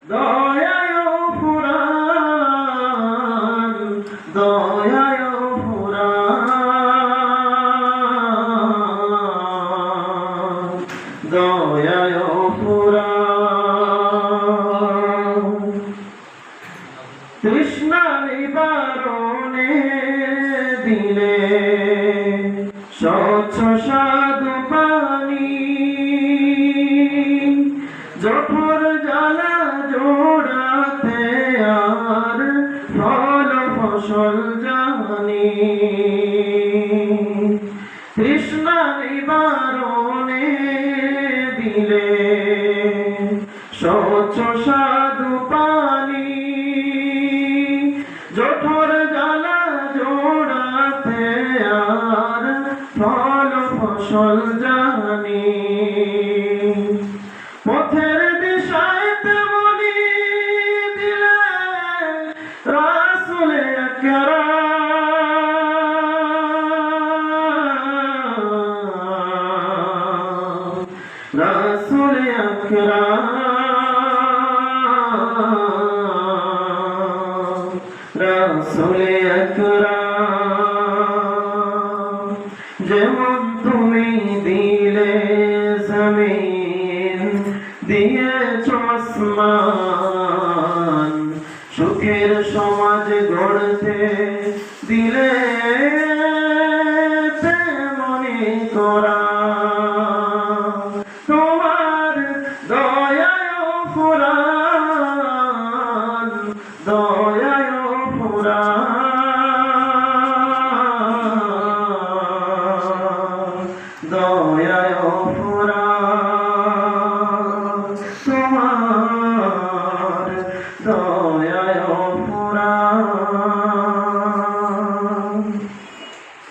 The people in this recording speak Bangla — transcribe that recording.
দয়ায় ফুরান, দয়ায় ফুরান, দয়ায় ফুরান। তৃষ্ণা নিবারণে দিলে স্বচ্ছ সাধু পানি, জঠর জ্বালা জোড়াতে আর ফল ফসল জানি। তৃষ্ণা নিবারণে দিলে স্বচ্ছ সাধু পানি, জঠর জ্বালা জোড়াতে আর ফল ফসল জানি। পথের দিশায় তেমনি দিলে রাসূলে আকরাম, রাসূলে আকরাম, রাসূলে আকরাম। যেমন তুমি দিলে জমিন, দিয়েছ আসমান, সুখের সমাজ গড়তে দিলে তেমনি কোরআন। তোমার দয়ায় ফুরান, দয়ায় ফুরান, দয়ায় ফুরান। তোমার দয়ায় ফুরান।